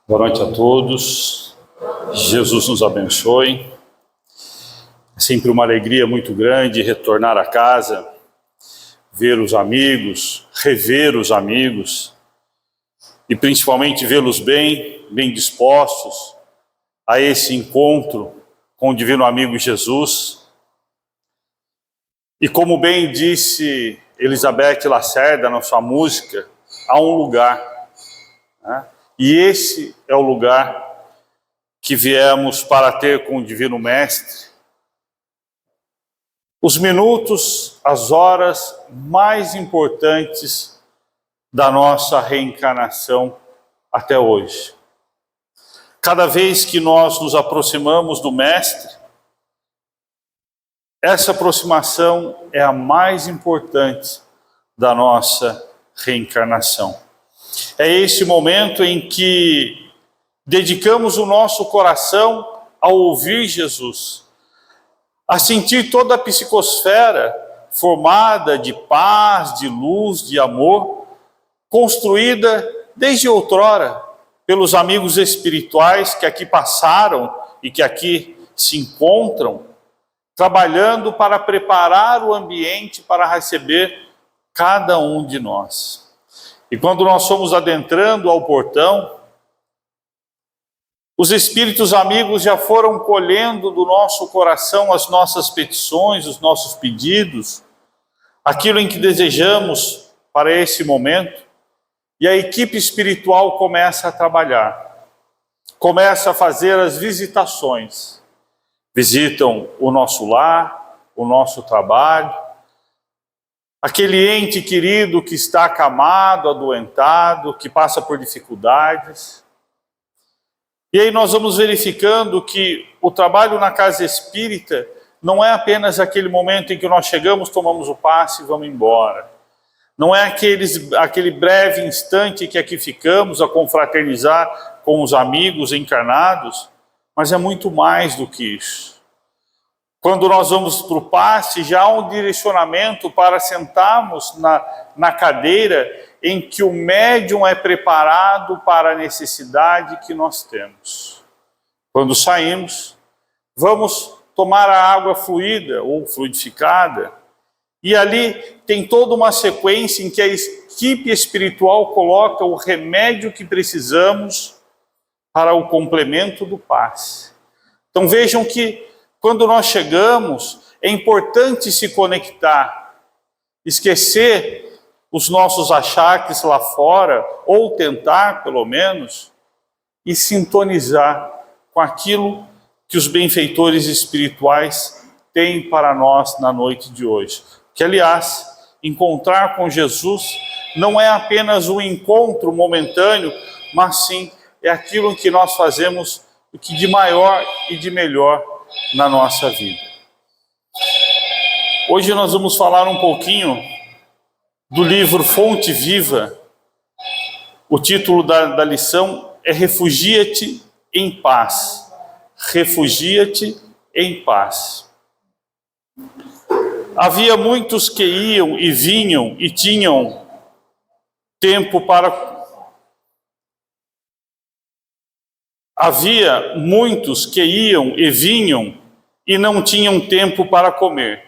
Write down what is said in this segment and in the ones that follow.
Boa noite a todos, Jesus nos abençoe. É sempre uma alegria muito grande retornar a casa, ver os amigos, rever os amigos e principalmente vê-los bem dispostos a esse encontro com o divino amigo Jesus. E como bem disse Elizabeth Lacerda na sua música, há um lugar, né? E esse é o lugar que viemos para ter com o Divino Mestre os minutos, as horas mais importantes da nossa reencarnação até hoje. Cada vez que nós nos aproximamos do Mestre, essa aproximação é a mais importante da nossa reencarnação. É esse momento em que dedicamos o nosso coração a ouvir Jesus, a sentir toda a psicosfera formada de paz, de luz, de amor, construída desde outrora pelos amigos espirituais que aqui passaram e que aqui se encontram, trabalhando para preparar o ambiente para receber cada um de nós. E quando nós fomos adentrando ao portão, os espíritos amigos já foram colhendo do nosso coração as nossas petições, os nossos pedidos, aquilo em que desejamos para esse momento, e a equipe espiritual começa a trabalhar, começa a fazer as visitações. Visitam o nosso lar, o nosso trabalho, aquele ente querido que está acamado, adoentado, que passa por dificuldades. E aí nós vamos verificando que o trabalho na casa espírita não é apenas aquele momento em que nós chegamos, tomamos o passe e vamos embora. Não é aquele breve instante que aqui ficamos a confraternizar com os amigos encarnados, mas é muito mais do que isso. Quando nós vamos para o passe, já há um direcionamento para sentarmos na cadeira em que o médium é preparado para a necessidade que nós temos. Quando saímos, vamos tomar a água fluida ou fluidificada, e ali tem toda uma sequência em que a equipe espiritual coloca o remédio que precisamos para o complemento do passe. Então vejam que quando nós chegamos, é importante se conectar, esquecer os nossos achaques lá fora, ou tentar, pelo menos, e sintonizar com aquilo que os benfeitores espirituais têm para nós na noite de hoje. Que, aliás, encontrar com Jesus não é apenas um encontro momentâneo, mas sim é aquilo que nós fazemos o que de maior e de melhor na nossa vida. Hoje nós vamos falar um pouquinho do livro Fonte Viva. O título da lição é Refugia-te em Paz. Refugia-te em paz. Havia muitos que iam e vinham e tinham tempo para... Havia muitos que iam e vinham e não tinham tempo para comer.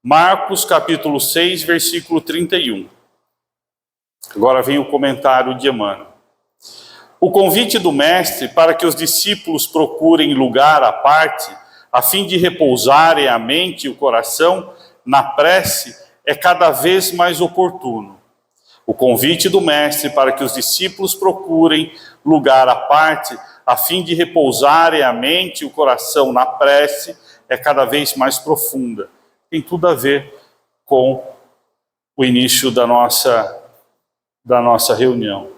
Marcos capítulo 6, versículo 31. Agora vem o comentário de Emmanuel. O convite do Mestre para que os discípulos procurem lugar à parte, a fim de repousarem a mente e o coração na prece, é cada vez mais oportuno. O convite do Mestre para que os discípulos procurem lugar à parte, a fim de repousarem a mente e o coração na prece, é cada vez mais profunda. Tem tudo a ver com o início da nossa reunião.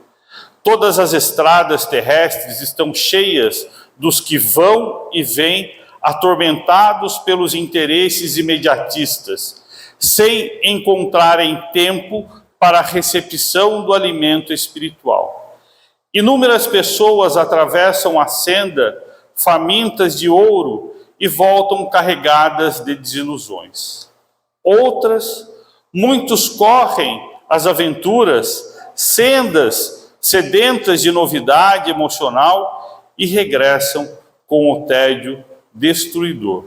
Todas as estradas terrestres estão cheias dos que vão e vêm atormentados pelos interesses imediatistas, sem encontrarem tempo para a recepção do alimento espiritual. Inúmeras pessoas atravessam a senda famintas de ouro e voltam carregadas de desilusões. Outras, muitos correm as aventuras, sendas sedentas de novidade emocional e regressam com o tédio destruidor.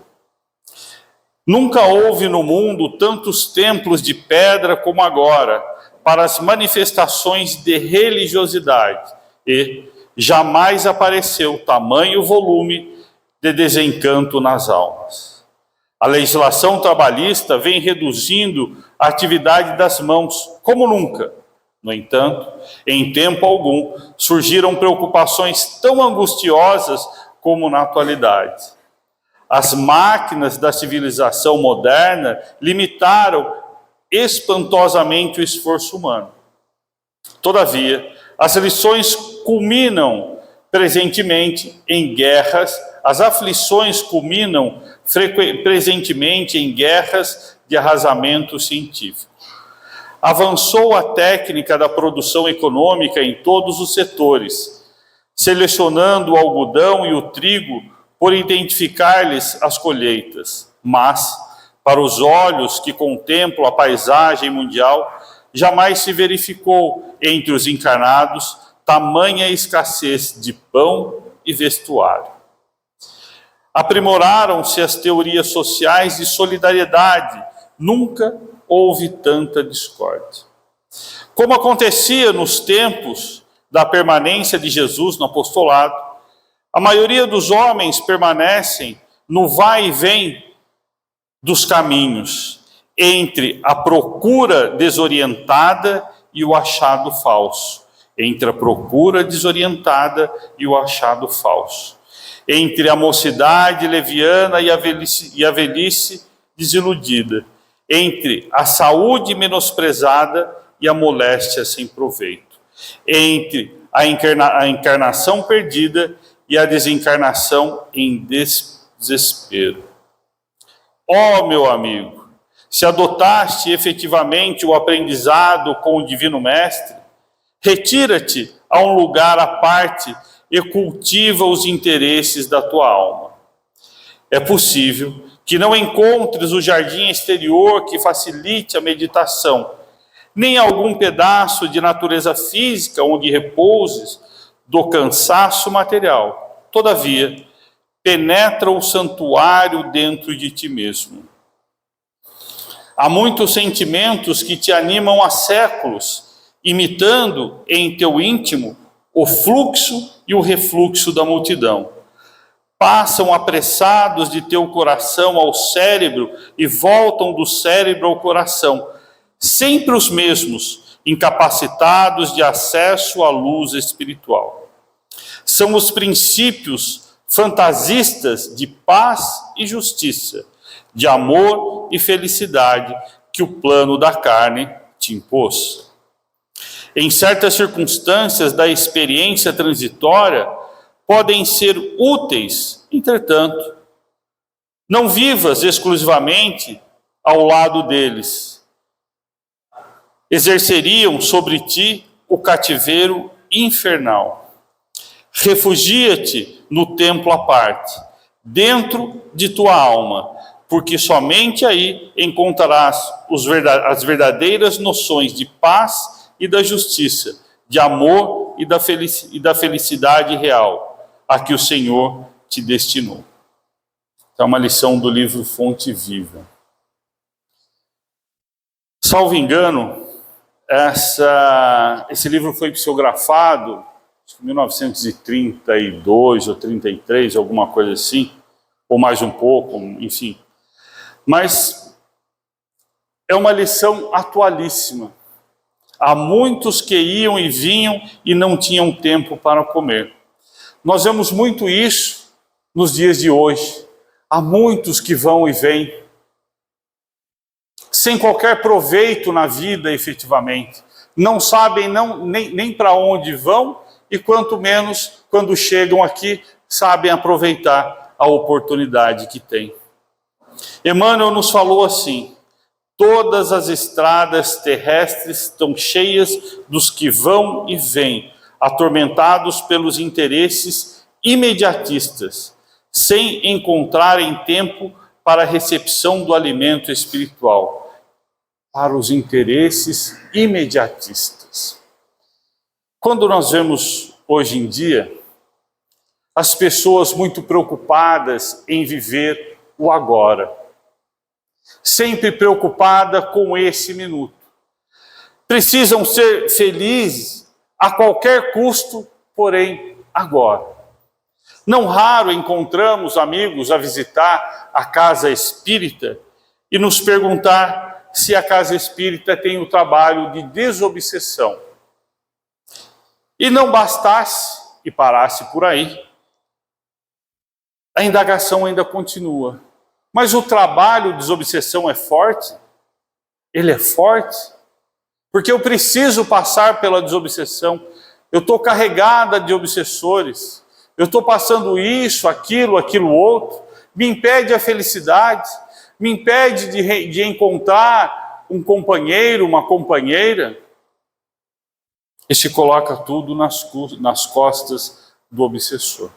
Nunca houve no mundo tantos templos de pedra como agora para as manifestações de religiosidade e jamais apareceu tamanho volume de desencanto nas almas. A legislação trabalhista vem reduzindo a atividade das mãos como nunca. No entanto, em tempo algum, surgiram preocupações tão angustiosas como na atualidade. As máquinas da civilização moderna limitaram espantosamente o esforço humano. Todavia, as lições culminam presentemente em guerras, as aflições culminam presentemente em guerras de arrasamento científico. Avançou a técnica da produção econômica em todos os setores, selecionando o algodão e o trigo por identificar-lhes as colheitas. Mas, para os olhos que contemplam a paisagem mundial, jamais se verificou entre os encarnados tamanha escassez de pão e vestuário. Aprimoraram-se as teorias sociais de solidariedade, nunca houve tanta discórdia. Como acontecia nos tempos da permanência de Jesus no apostolado, a maioria dos homens permanecem no vai e vem dos caminhos, entre a procura desorientada e o achado falso. Entre a procura desorientada e o achado falso. Entre a mocidade leviana e a velhice desiludida. Entre a saúde menosprezada e a moléstia sem proveito. Entre a encarnação perdida e a desencarnação em desespero. Ó, meu amigo, se adotaste efetivamente o aprendizado com o Divino Mestre, retira-te a um lugar à parte e cultiva os interesses da tua alma. É possível que não encontres o jardim exterior que facilite a meditação, nem algum pedaço de natureza física onde repouses do cansaço material. Todavia, penetra o santuário dentro de ti mesmo. Há muitos sentimentos que te animam há séculos, imitando em teu íntimo o fluxo e o refluxo da multidão. Passam apressados de teu coração ao cérebro e voltam do cérebro ao coração, sempre os mesmos, incapacitados de acesso à luz espiritual. São os princípios fantasistas de paz e justiça, de amor e felicidade que o plano da carne te impôs. Em certas circunstâncias da experiência transitória, podem ser úteis, entretanto, não vivas exclusivamente ao lado deles. Exerceriam sobre ti o cativeiro infernal. Refugia-te no templo à parte, dentro de tua alma, porque somente aí encontrarás as verdadeiras noções de paz e da justiça, de amor e da felicidade real, a que o Senhor te destinou. É uma lição do livro Fonte Viva. Salvo engano, esse livro foi psicografado em 1932 ou 33, alguma coisa assim, ou mais um pouco, enfim. Mas é uma lição atualíssima. Há muitos que iam e vinham e não tinham tempo para comer. Nós vemos muito isso nos dias de hoje. Há muitos que vão e vêm, sem qualquer proveito na vida efetivamente. Não sabem nem para onde vão e quanto menos, quando chegam aqui, sabem aproveitar a oportunidade que têm. Emmanuel nos falou assim: todas as estradas terrestres estão cheias dos que vão e vêm, atormentados pelos interesses imediatistas, sem encontrarem tempo para a recepção do alimento espiritual, para os interesses imediatistas. Quando nós vemos hoje em dia as pessoas muito preocupadas em viver o agora, sempre preocupada com esse minuto, precisam ser felizes a qualquer custo, porém agora. Não raro encontramos amigos a visitar a casa espírita e nos perguntar se a casa espírita tem o trabalho de desobsessão. E não bastasse e parasse por aí, a indagação ainda continua. Mas o trabalho de desobsessão é forte? Ele é forte? Porque eu preciso passar pela desobsessão. Eu estou carregada de obsessores. Eu estou passando isso, aquilo outro. Me impede a felicidade. Me impede de encontrar um companheiro, uma companheira. E se coloca tudo nas costas do obsessor.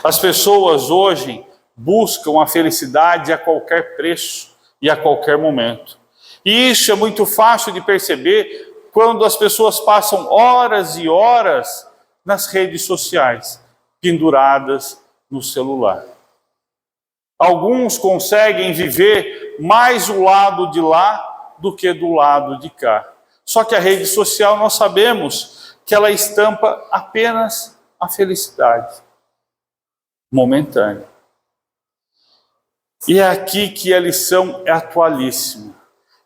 As pessoas hoje buscam a felicidade a qualquer preço e a qualquer momento. E isso é muito fácil de perceber quando as pessoas passam horas e horas nas redes sociais, penduradas no celular. Alguns conseguem viver mais o lado de lá do que do lado de cá. Só que a rede social, nós sabemos que ela estampa apenas a felicidade momentânea. E é aqui que a lição é atualíssima.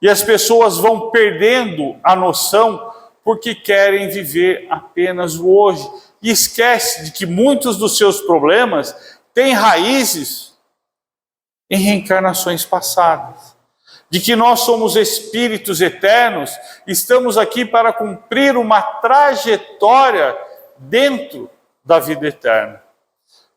E as pessoas vão perdendo a noção porque querem viver apenas o hoje. E esquece de que muitos dos seus problemas têm raízes em reencarnações passadas. De que nós somos espíritos eternos, estamos aqui para cumprir uma trajetória dentro da vida eterna.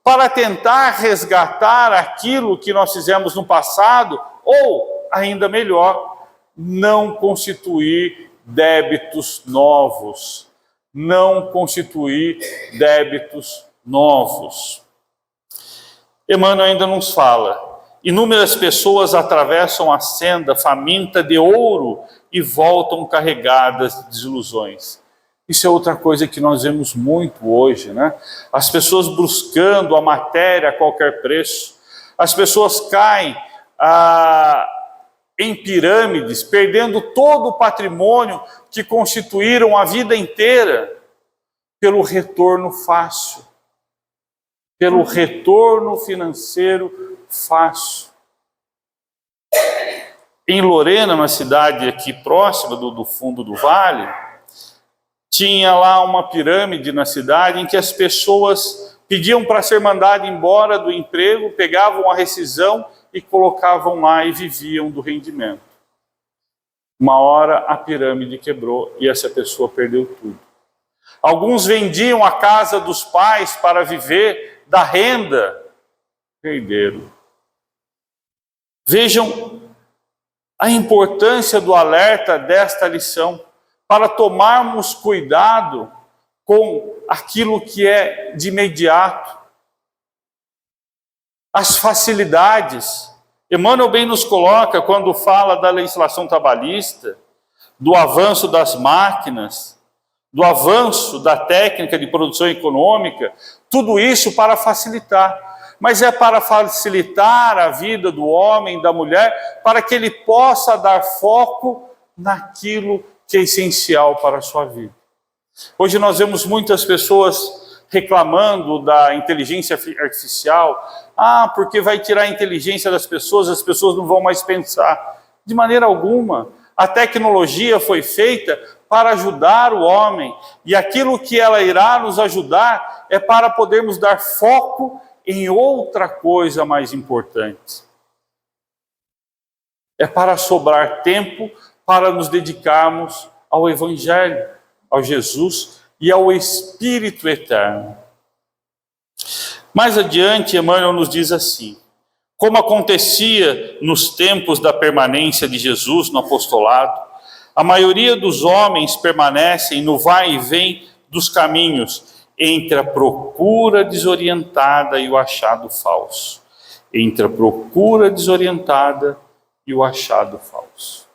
Para tentar resgatar aquilo que nós fizemos no passado, ou, ainda melhor, não constituir débitos novos. Não constituir débitos novos. Emmanuel ainda nos fala: inúmeras pessoas atravessam a senda faminta de ouro e voltam carregadas de desilusões. Isso é outra coisa que nós vemos muito hoje, né? As pessoas buscando a matéria a qualquer preço. As pessoas caem em pirâmides, perdendo todo o patrimônio que constituíram a vida inteira pelo retorno fácil, pelo retorno financeiro fácil. Em Lorena, uma cidade aqui próxima do fundo do vale, tinha lá uma pirâmide na cidade em que as pessoas pediam para ser mandadas embora do emprego, pegavam a rescisão e colocavam lá e viviam do rendimento. Uma hora a pirâmide quebrou e essa pessoa perdeu tudo. Alguns vendiam a casa dos pais para viver da renda, perderam. Vejam a importância do alerta desta lição, para tomarmos cuidado com aquilo que é de imediato. As facilidades. Emmanuel bem nos coloca quando fala da legislação trabalhista, do avanço das máquinas, do avanço da técnica de produção econômica, tudo isso para facilitar. Mas é para facilitar a vida do homem, da mulher, para que ele possa dar foco naquilo que é essencial para a sua vida. Hoje nós vemos muitas pessoas reclamando da inteligência artificial. Porque vai tirar a inteligência das pessoas, as pessoas não vão mais pensar. De maneira alguma. A tecnologia foi feita para ajudar o homem. E aquilo que ela irá nos ajudar é para podermos dar foco em outra coisa mais importante. É para sobrar tempo para nos dedicarmos ao Evangelho, ao Jesus e ao Espírito Eterno. Mais adiante, Emmanuel nos diz assim: como acontecia nos tempos da permanência de Jesus no apostolado, a maioria dos homens permanecem no vai e vem dos caminhos, entre a procura desorientada e o achado falso. Entre a procura desorientada e o achado falso.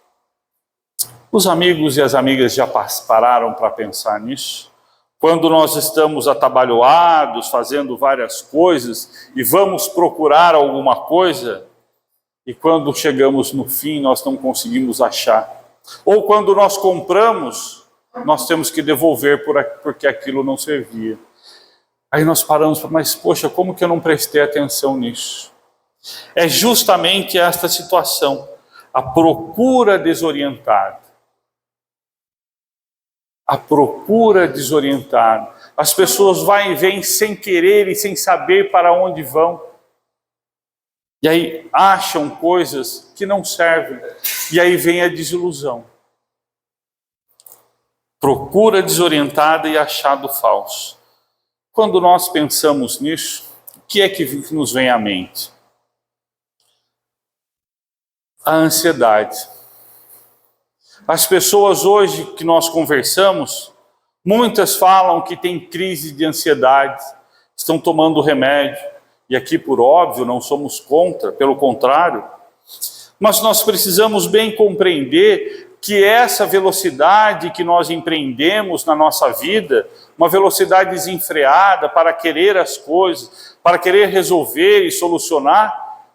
Os amigos e as amigas já pararam para pensar nisso? Quando nós estamos atabalhoados, fazendo várias coisas, e vamos procurar alguma coisa, e quando chegamos no fim, nós não conseguimos achar. Ou quando nós compramos, nós temos que devolver porque aquilo não servia. Aí nós paramos, mas poxa, como que eu não prestei atenção nisso? É justamente esta situação, a procura desorientada. A procura desorientada. As pessoas vão e vêm sem querer e sem saber para onde vão. E aí acham coisas que não servem. E aí vem a desilusão. Procura desorientada e achado falso. Quando nós pensamos nisso, o que é que nos vem à mente? A ansiedade. As pessoas hoje que nós conversamos, muitas falam que têm crise de ansiedade, estão tomando remédio. E aqui, por óbvio, não somos contra, pelo contrário. Mas nós precisamos bem compreender que essa velocidade que nós empreendemos na nossa vida, uma velocidade desenfreada para querer as coisas, para querer resolver e solucionar,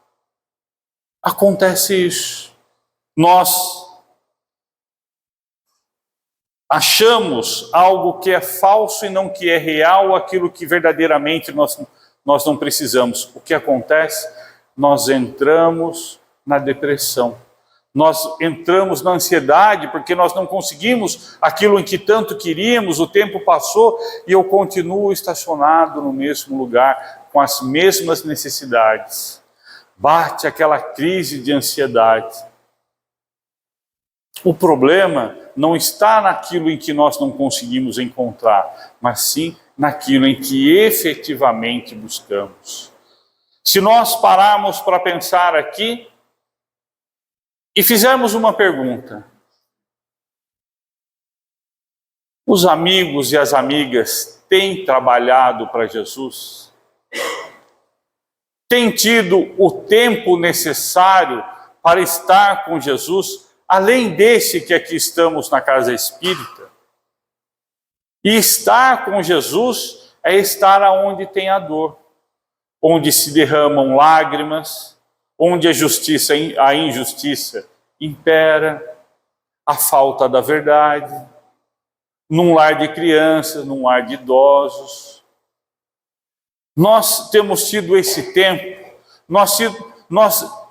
acontece isso. Nós achamos algo que é falso e não que é real, aquilo que verdadeiramente nós não precisamos. O que acontece? Nós entramos na depressão. Nós entramos na ansiedade porque nós não conseguimos aquilo em que tanto queríamos, o tempo passou e eu continuo estacionado no mesmo lugar, com as mesmas necessidades. Bate aquela crise de ansiedade. O problema não está naquilo em que nós não conseguimos encontrar, mas sim naquilo em que efetivamente buscamos. Se nós pararmos para pensar aqui e fizermos uma pergunta: os amigos e as amigas têm trabalhado para Jesus? Têm tido o tempo necessário para estar com Jesus, além desse que aqui estamos na casa espírita? E estar com Jesus é estar aonde tem a dor, onde se derramam lágrimas, onde a injustiça impera, a falta da verdade, num lar de crianças, num lar de idosos. Nós temos tido esse tempo, nós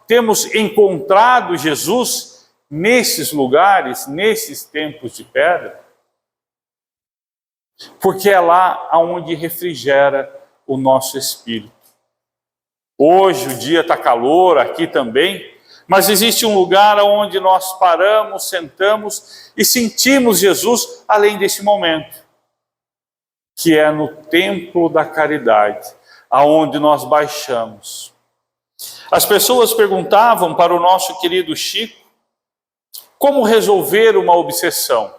temos encontrado Jesus nesses lugares, nesses tempos de pedra, porque é lá onde refrigera o nosso espírito. Hoje o dia está calor, aqui também, mas existe um lugar onde nós paramos, sentamos e sentimos Jesus além desse momento, que é no templo da caridade, aonde nós baixamos. As pessoas perguntavam para o nosso querido Chico como resolver uma obsessão.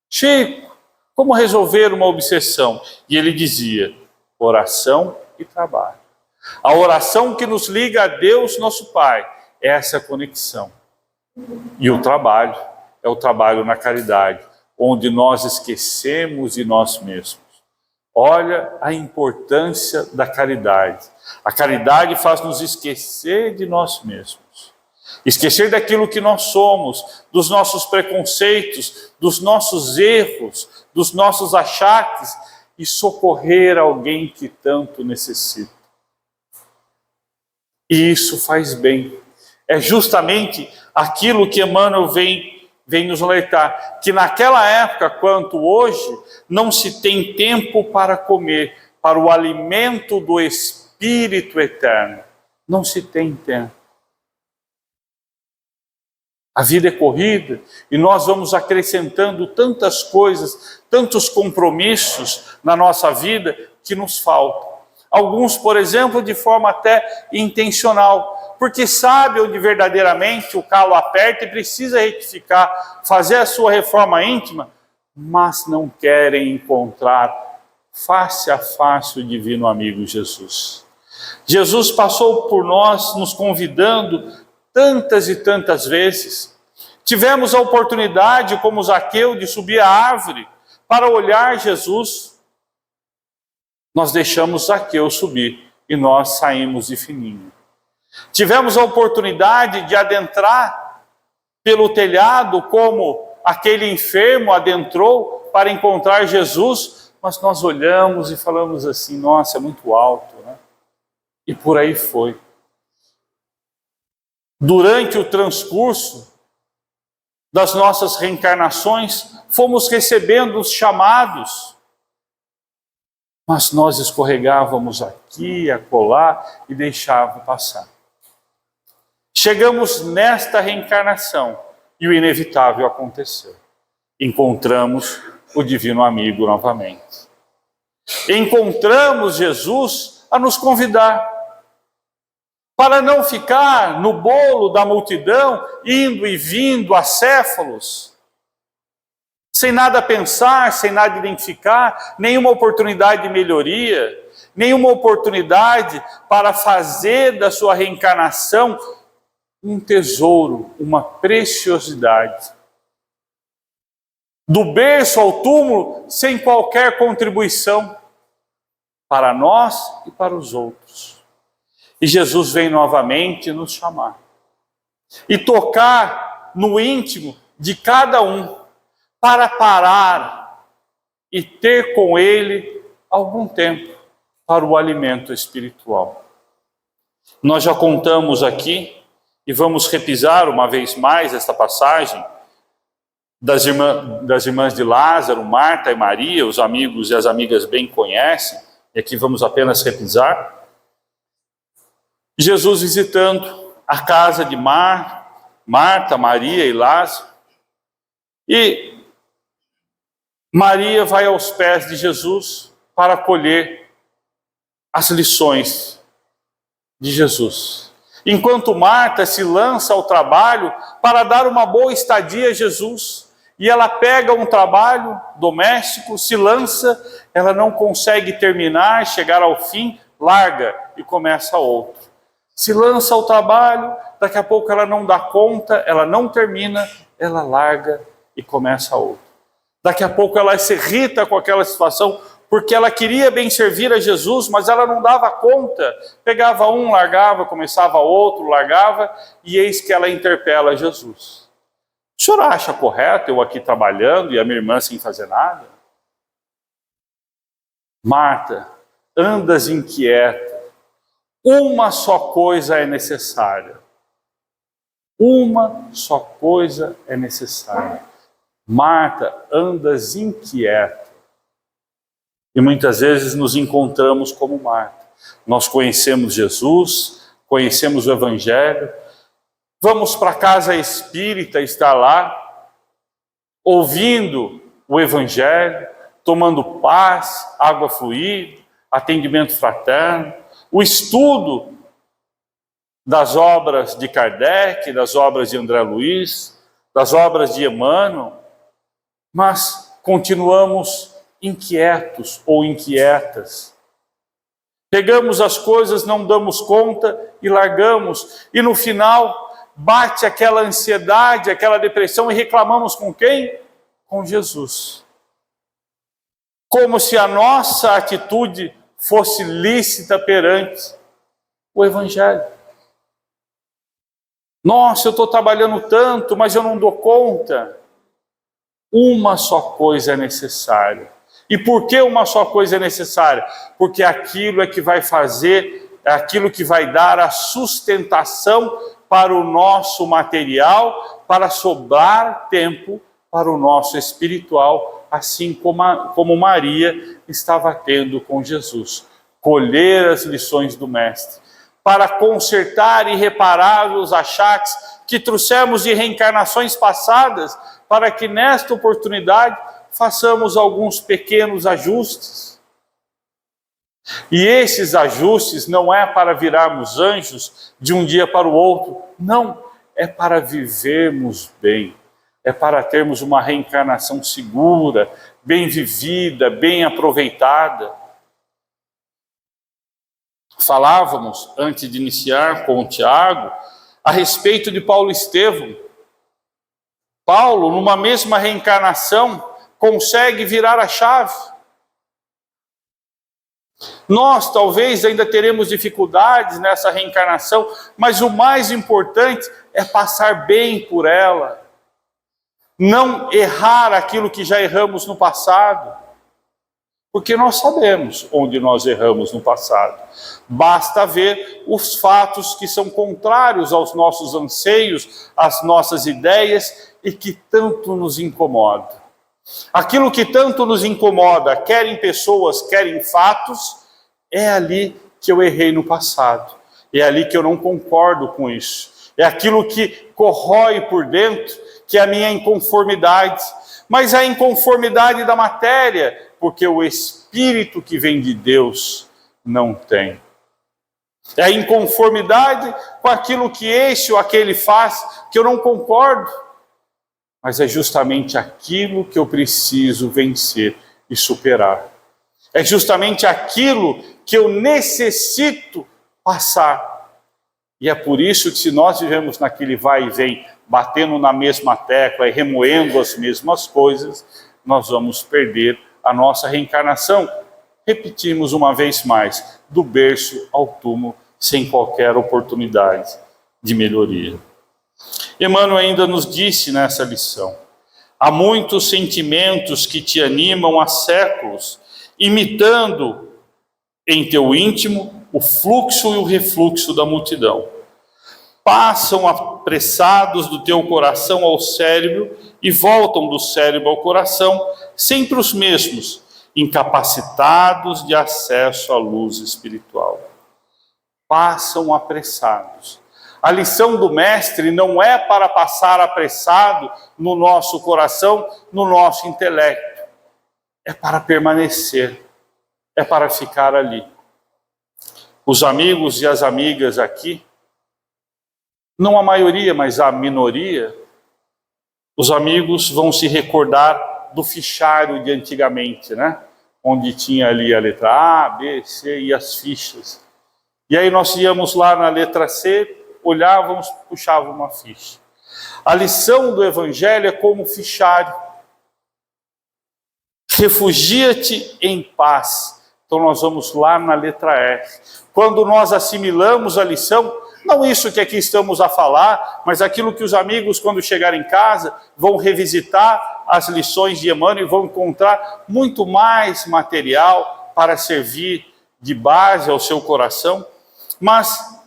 Chico, como resolver uma obsessão? E ele dizia: oração e trabalho. A oração que nos liga a Deus, nosso Pai, é essa conexão. E o trabalho é o trabalho na caridade, onde nós esquecemos de nós mesmos. Olha a importância da caridade. A caridade faz nos esquecer de nós mesmos. Esquecer daquilo que nós somos, dos nossos preconceitos, dos nossos erros, dos nossos achaques e socorrer alguém que tanto necessita. E isso faz bem. É justamente aquilo que Emmanuel vem nos alertar, que naquela época, quanto hoje, não se tem tempo para comer, para o alimento do Espírito eterno. Não se tem tempo. A vida é corrida e nós vamos acrescentando tantas coisas, tantos compromissos na nossa vida que nos faltam. Alguns, por exemplo, de forma até intencional, porque sabe onde verdadeiramente o calo aperta e precisa retificar, fazer a sua reforma íntima, mas não querem encontrar face a face o divino amigo Jesus. Jesus passou por nós nos convidando tantas e tantas vezes. Tivemos a oportunidade, como Zaqueu, de subir a árvore para olhar Jesus. Nós deixamos Zaqueu subir e nós saímos de fininho. Tivemos a oportunidade de adentrar pelo telhado, como aquele enfermo adentrou para encontrar Jesus, mas nós olhamos e falamos assim: nossa, é muito alto, né? E por aí foi. Durante o transcurso das nossas reencarnações, fomos recebendo os chamados, mas nós escorregávamos aqui, acolá e deixávamos passar. Chegamos nesta reencarnação e o inevitável aconteceu. Encontramos o divino amigo novamente. Encontramos Jesus a nos convidar para não ficar no bolo da multidão, indo e vindo acéfalos, sem nada pensar, sem nada identificar, nenhuma oportunidade de melhoria, nenhuma oportunidade para fazer da sua reencarnação um tesouro, uma preciosidade. Do berço ao túmulo, sem qualquer contribuição para nós e para os outros. E Jesus vem novamente nos chamar e tocar no íntimo de cada um para parar e ter com ele algum tempo para o alimento espiritual. Nós já contamos aqui e vamos repisar uma vez mais esta passagem das irmãs de Lázaro, Marta e Maria, os amigos e as amigas bem conhecem, e aqui vamos apenas repisar. Jesus visitando a casa de Marta, Maria e Lázaro, e Maria vai aos pés de Jesus para colher as lições de Jesus. Enquanto Marta se lança ao trabalho para dar uma boa estadia a Jesus, e ela pega um trabalho doméstico, se lança, ela não consegue terminar, chegar ao fim, larga e começa outro. Se lança ao trabalho, daqui a pouco ela não dá conta, ela não termina, ela larga e começa outro. Daqui a pouco ela se irrita com aquela situação, porque ela queria bem servir a Jesus, mas ela não dava conta. Pegava um, largava, começava outro, largava, e eis que ela interpela Jesus. O senhor acha correto eu aqui trabalhando e a minha irmã sem fazer nada? Marta, andas inquieta. Uma só coisa é necessária. Uma só coisa é necessária. Marta, andas inquieta. E muitas vezes nos encontramos como Marta. Nós conhecemos Jesus, conhecemos o Evangelho, vamos para a casa espírita, estar lá, ouvindo o Evangelho, tomando paz, água fluida, atendimento fraterno, o estudo das obras de Kardec, das obras de André Luiz, das obras de Emmanuel, mas continuamos inquietos ou inquietas. Pegamos as coisas, não damos conta e largamos, e no final bate aquela ansiedade, aquela depressão, e reclamamos com quem? Com Jesus. Como se a nossa atitude fosse lícita perante o Evangelho. Nossa, eu estou trabalhando tanto, mas eu não dou conta. Uma só coisa é necessária. E por que uma só coisa é necessária? Porque aquilo é que vai fazer, é aquilo que vai dar a sustentação para o nosso material, para sobrar tempo para o nosso espiritual, assim como Maria estava tendo com Jesus. Colher as lições do Mestre, para consertar e reparar os achaques que trouxemos de reencarnações passadas, para que nesta oportunidade façamos alguns pequenos ajustes. E esses ajustes não é para virarmos anjos de um dia para o outro, não, é para vivermos bem, é para termos uma reencarnação segura, bem vivida, bem aproveitada. Falávamos, antes de iniciar com o Tiago, a respeito de Paulo Estevão, Paulo, numa mesma reencarnação, consegue virar a chave. Nós talvez ainda teremos dificuldades nessa reencarnação, mas o mais importante é passar bem por ela. Não errar aquilo que já erramos no passado. Porque nós sabemos onde nós erramos no passado. Basta ver os fatos que são contrários aos nossos anseios, às nossas ideias e que tanto nos incomodam. Aquilo que tanto nos incomoda, quer em pessoas, quer em fatos, é ali que eu errei no passado. É ali que eu não concordo com isso. É aquilo que corrói por dentro, que é a minha inconformidade. Mas a inconformidade da matéria, porque o Espírito que vem de Deus não tem. É a inconformidade com aquilo que este ou aquele faz, que eu não concordo. Mas é justamente aquilo que eu preciso vencer e superar. É justamente aquilo que eu necessito passar. E é por isso que se nós vivemos naquele vai e vem, batendo na mesma tecla e remoendo as mesmas coisas, nós vamos perder a nossa reencarnação. Repetimos uma vez mais, do berço ao túmulo, sem qualquer oportunidade de melhoria. Emmanuel ainda nos disse nessa lição: há muitos sentimentos que te animam há séculos, imitando em teu íntimo o fluxo e o refluxo da multidão. Passam apressados do teu coração ao cérebro e voltam do cérebro ao coração, sempre os mesmos, incapacitados de acesso à luz espiritual. Passam apressados. A lição do mestre não é para passar apressado no nosso coração, no nosso intelecto. É para permanecer, é para ficar ali. Os amigos e as amigas aqui, não a maioria, mas a minoria, os amigos vão se recordar do fichário de antigamente, né? Onde tinha ali a letra A, B, C e as fichas. E aí nós íamos lá na letra C, olhávamos, puxávamos uma ficha. A lição do Evangelho é como fichário. Refugia-te em paz. Então nós vamos lá na letra R. Quando nós assimilamos a lição, não isso que aqui estamos a falar, mas aquilo que os amigos, quando chegarem em casa, vão revisitar as lições de Emmanuel e vão encontrar muito mais material para servir de base ao seu coração. Mas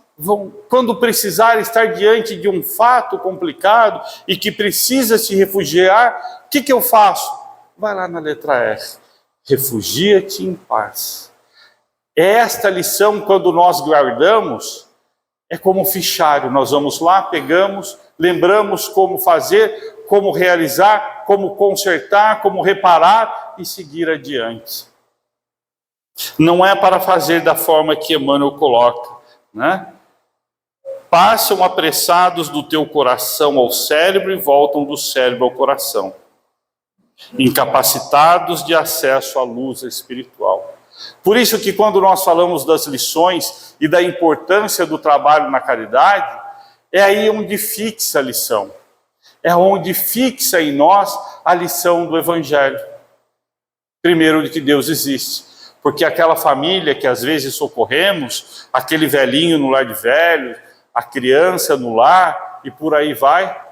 quando precisar estar diante de um fato complicado e que precisa se refugiar, o que eu faço? Vai lá na letra R. Refugia-te em paz. Esta lição, quando nós guardamos, é como um fichário. Nós vamos lá, pegamos, lembramos como fazer, como realizar, como consertar, como reparar e seguir adiante. Não é para fazer da forma que Emmanuel coloca, né? Passam apressados do teu coração ao cérebro e voltam do cérebro ao coração, incapacitados de acesso à luz espiritual. Por isso que quando nós falamos das lições e da importância do trabalho na caridade, é aí onde fixa a lição. É onde fixa em nós a lição do Evangelho. Primeiro, de que Deus existe. Porque aquela família que às vezes socorremos, aquele velhinho no lar de velhos, a criança no lar e por aí vai,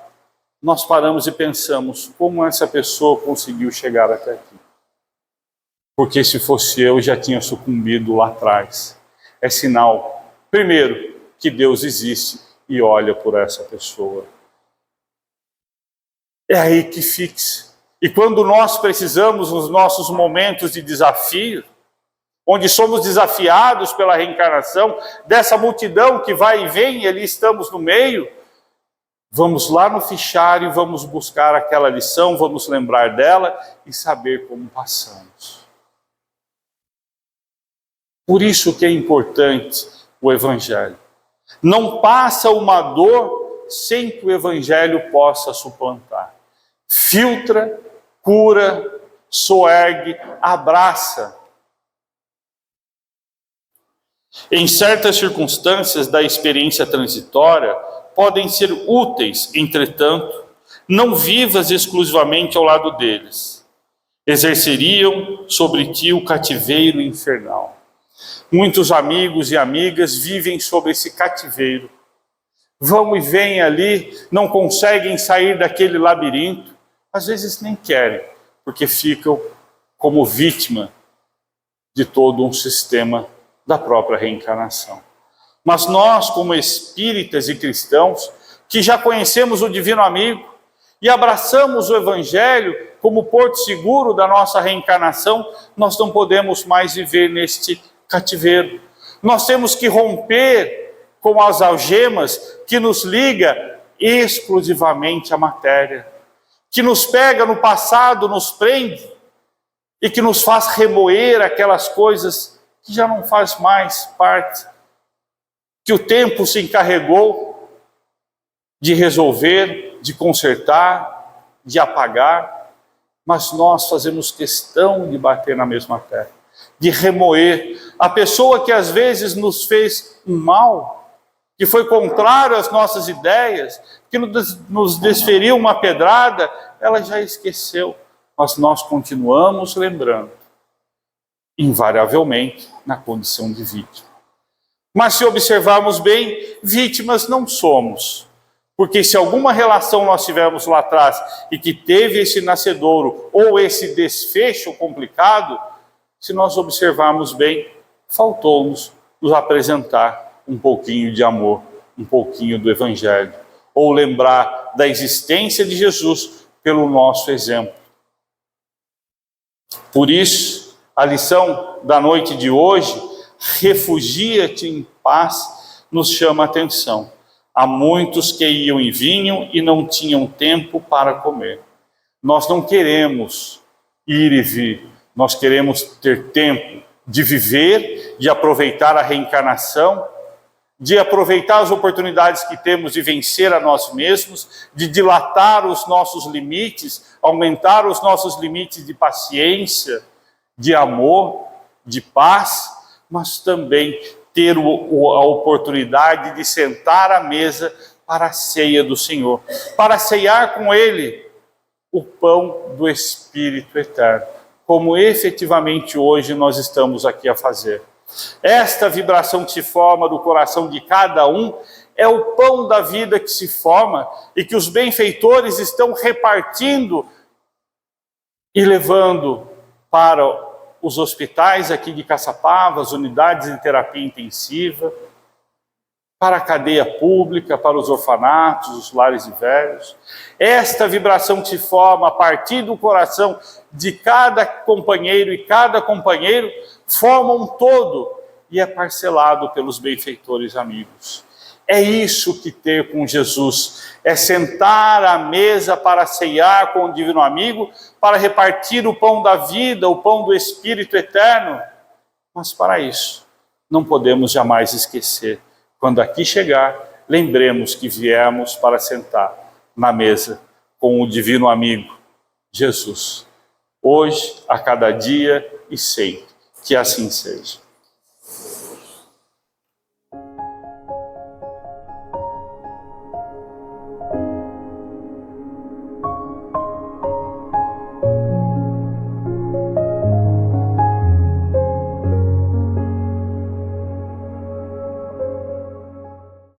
nós paramos e pensamos, como essa pessoa conseguiu chegar até aqui? Porque se fosse eu, já tinha sucumbido lá atrás. É sinal, primeiro, que Deus existe e olha por essa pessoa. É aí que fixa. E quando nós precisamos, nos nossos momentos de desafio, onde somos desafiados pela reencarnação, dessa multidão que vai e vem, e ali estamos no meio, vamos lá no fichário e vamos buscar aquela lição, vamos lembrar dela e saber como passamos. Por isso que é importante o Evangelho. Não passa uma dor sem que o Evangelho possa suplantar. Filtra, cura, soergue, abraça. Em certas circunstâncias da experiência transitória, podem ser úteis, entretanto, não vivas exclusivamente ao lado deles. Exerceriam sobre ti o cativeiro infernal. Muitos amigos e amigas vivem sob esse cativeiro. Vão e vêm ali, não conseguem sair daquele labirinto. Às vezes nem querem, porque ficam como vítima de todo um sistema da própria reencarnação. Mas nós, como espíritas e cristãos, que já conhecemos o Divino Amigo e abraçamos o Evangelho como porto seguro da nossa reencarnação, nós não podemos mais viver neste cativeiro. Nós temos que romper com as algemas que nos liga exclusivamente à matéria, que nos pega no passado, nos prende e que nos faz remoer aquelas coisas que já não faz mais parte, que o tempo se encarregou de resolver, de consertar, de apagar, mas nós fazemos questão de bater na mesma terra, de remoer. A pessoa que às vezes nos fez um mal, que foi contrário às nossas ideias, que nos desferiu uma pedrada, ela já esqueceu, mas nós continuamos lembrando, invariavelmente na condição de vítima. Mas se observarmos bem, vítimas não somos, porque se alguma relação nós tivemos lá atrás e que teve esse nascedouro ou esse desfecho complicado, se nós observarmos bem, faltou-nos nos apresentar um pouquinho de amor, um pouquinho do Evangelho, ou lembrar da existência de Jesus pelo nosso exemplo. Por isso, a lição da noite de hoje, refugia-te em paz, nos chama a atenção. Há muitos que iam e vinham e não tinham tempo para comer. Nós não queremos ir e vir, nós queremos ter tempo de viver, de aproveitar a reencarnação, de aproveitar as oportunidades que temos de vencer a nós mesmos, de dilatar os nossos limites, aumentar os nossos limites de paciência, de amor, de paz, mas também ter a oportunidade de sentar à mesa para a ceia do Senhor, para ceiar com Ele o pão do Espírito Eterno, como efetivamente hoje nós estamos aqui a fazer. Esta vibração que se forma do coração de cada um é o pão da vida que se forma e que os benfeitores estão repartindo e levando para os hospitais aqui de Caçapava, as unidades de terapia intensiva, para a cadeia pública, para os orfanatos, os lares de velhos. Esta vibração que se forma a partir do coração de cada companheiro e cada companheiro forma um todo e é parcelado pelos benfeitores amigos. É isso que ter com Jesus, é sentar à mesa para ceiar com o Divino Amigo, para repartir o pão da vida, o pão do Espírito Eterno. Mas para isso, não podemos jamais esquecer, quando aqui chegar, lembremos que viemos para sentar na mesa com o Divino Amigo, Jesus. Hoje, a cada dia e sempre, que assim seja.